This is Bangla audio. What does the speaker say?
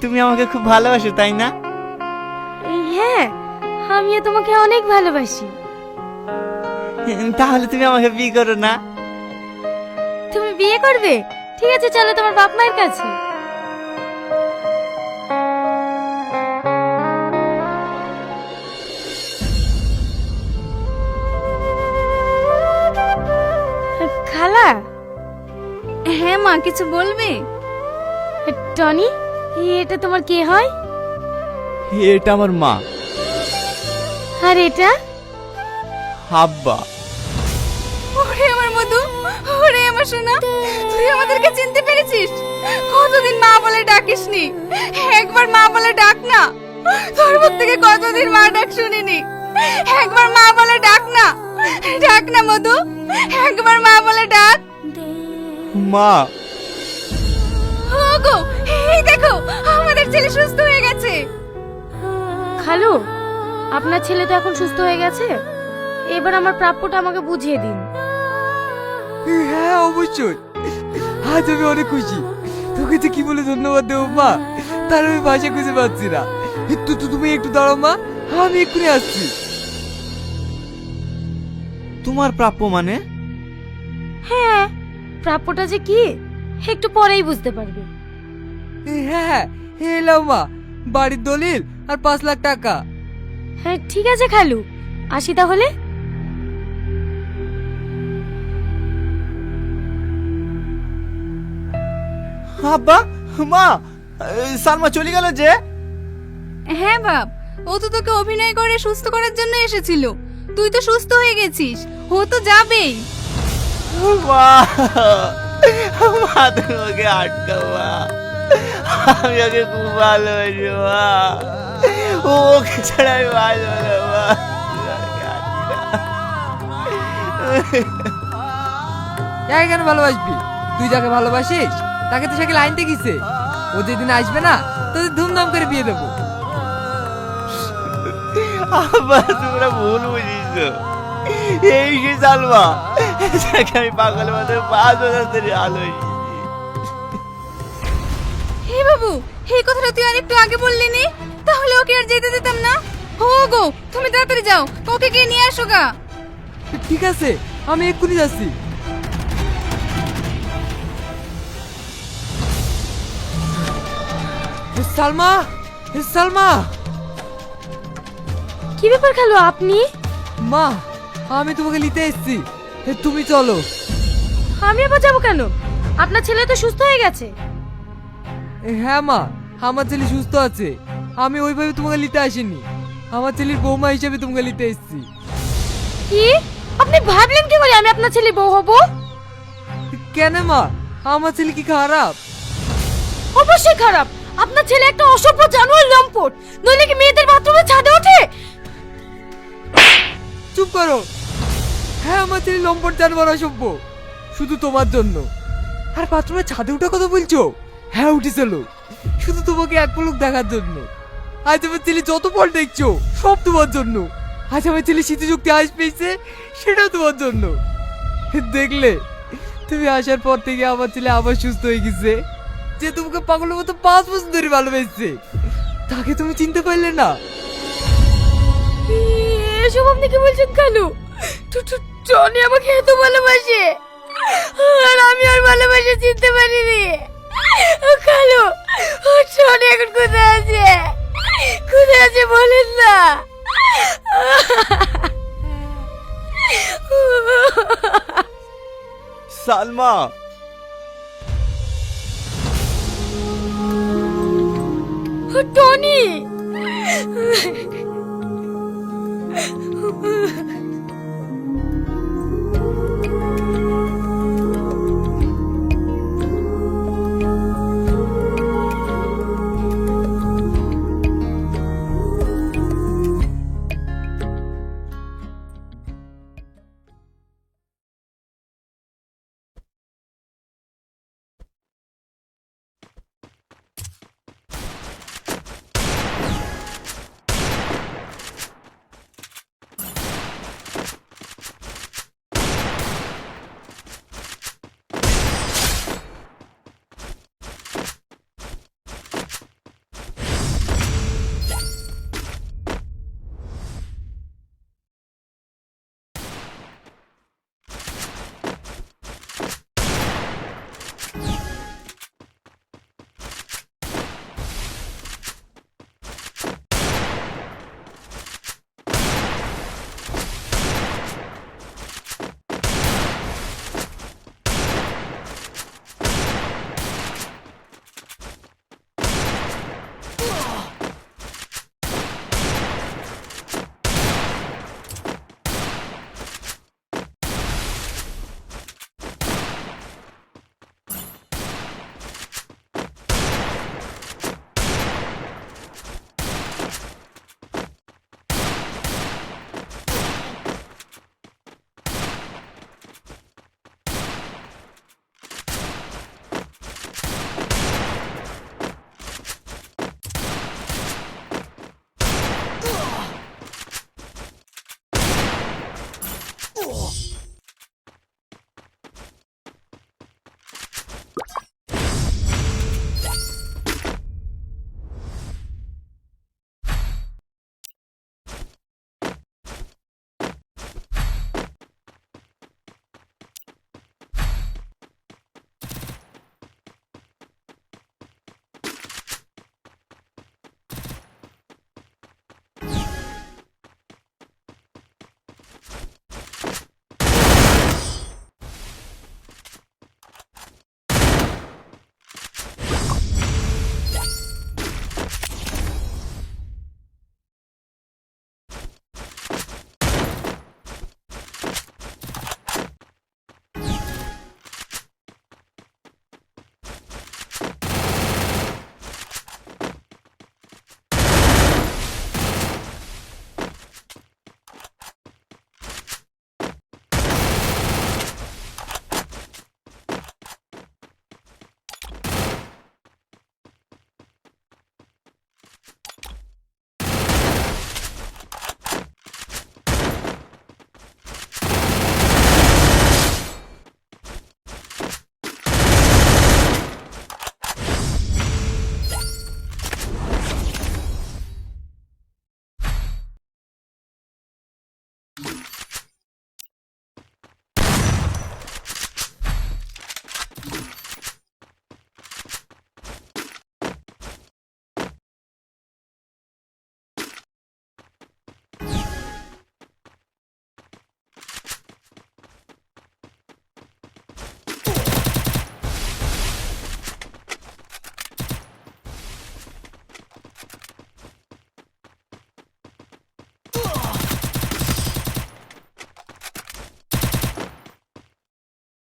তুমি আমাকে খুব ভালোবাসো তাই না? হ্যাঁ, আমিও তোমাকে অনেক ভালোবাসি। তাহলে তুমি আমাকে বিয়ে করো না? তুমি বিয়ে করবে? ঠিক আছে, চলো তোমার বাপ মায়ের কাছে। খালা। হ্যাঁ মা, কিছু বলবে? টনি, এটা তোমার কে হয়? এটা আমার মা। আর এটা? আব্বা। ওরে আমার মধু, ওরে আমার সোনা, তুই আমাদেরকে চিনতে পেরেছিস? কতদিন মা বলে ডাকিসনি, একবার মা বলে ডাক না। তোর মুখ থেকে কতদিন মা ডাক শুনিনি, একবার মা বলে ডাক না। ডাক না মধু, একবার মা বলে ডাক। মা। ওগো, এই দেখো আমাদের ছেলে সুস্থ হয়ে গেছে। খালু, আপনার ছেলে তো এখন সুস্থ হয়ে গেছে, এবার আমার প্রাপ্যটা আমাকে বুঝিয়ে দিন। হ্যাঁ অবশ্যই, আজ আমি অনেক খুশি। তোকে যে কি বলে ধন্যবাদ দেবো মা, তার আমি ভাষা খুঁজে পাচ্ছি না। তুমি একটু দাঁড়াও মা, আমি এক্ষুনি আসছি। তোমার প্রাপ্য মানে? হ্যাঁ, প্রাপ্যটা যে কি একটু পরেই বুঝতে পারবে। হ্যাঁ হ্যাঁ, এলাও মা, বাড়ির দলিল আর 5 লাখ টাকা। হ্যাঁ ঠিক আছে খালু, আসি তাহলে। আব্বা, মা, সালমা চলে গেল যে? হ্যাঁ বাপ, ও তো তোকে অভিনয় করে সুস্থ করার জন্য এসেছিল। তুই তো সুস্থ হয়ে গেছিস, ও তো যাবেই। মা, মা তোমাকে আটকাও মা, আমি ওকে খুব ভালোবাসি মা, ওকে ছাড়া আমি বাঁচবো না মা। যাকে কেন ভালোবাসবি? তুই যাকে ভালোবাসিস তাকে তো সাইকেল আনতে গেছে। ও যেদিন আসবে না, তোদের ধুমধাম করে বিয়ে দেবো। আব্বা, তোমরা ভুল বুঝিস। এই সে সালমা যাকে আমি পাগলের মতো 5 বছর ধরে ভালোবাসি। হে বাবু, এই কথাটা তুই আরেকটু আগে বললি নি, তাহলে ওকে আর যেতে দিতাম না। ও গো, তুমি তাড়াতাড়ি যাও, ওকে গিয়ে নিয়ে আসো গা। ঠিক আছে, আমি এক্ষুনি যাচ্ছি। সালমা, সালমা। কি ব্যাপার খালু, আপনি? মা, আমি তোমাকে নিতে এসেছি, তুমি চলো। আমি আবার যাবো কেন? আপনার ছেলে তো সুস্থ হয়ে গেছে। হ্যাঁ মা, আমার ছেলে সুস্থ আছে। আমি ওইভাবে তোমাকে নিতে আসিনি, আমার ছেলের বৌমা হিসেবে তোমাকে নিতে এসেছি। কি? আপনি ভাবলেন কি করে আমি আপনার ছেলে বউ হব? কেন মা, আমার ছেলে কি খারাপ? অবশ্যই খারাপ। আপনার ছেলে একটা অসভ্য জানোয়ার, লম্পট। নইলে কি মেয়েদের বাথরুমে ছাদে ওঠে? চুপ করো। হ্যাঁ, আমার ছেলে লম্পট জানোয়ার, অসভ্য, শুধু তোমার জন্য। আর বাথরুমে ছাদে উঠা কথা বলছো? হ্যাঁ উঠেছিল, শুধু তোমাকে এক পলক দেখার জন্য। আজ আমার ছেলে যত ফল দেখছো সব তোমার জন্য। আজ আমার ছেলে স্মৃতিযুক্তি আজ পেয়েছে, সেটাও তোমার জন্য। দেখলে, তুমি আসার পর থেকে আমার ছেলে আবার সুস্থ হয়ে গেছে। যে তোমাকে পাগলের মতো 5 বছর ধরে ভালোবেসেছে, তাকে তুমি চিনতে পারলে না। এসব আপনি কি বলছেন খালু? টনি আমাকে এত ভালোবাসে, আর আমি আর ভালোবাসা চিনতে পারিনি। খালু, টনি এখন কোথায় আছে? কোথায় আছে বলেন না। সালমা, টনি।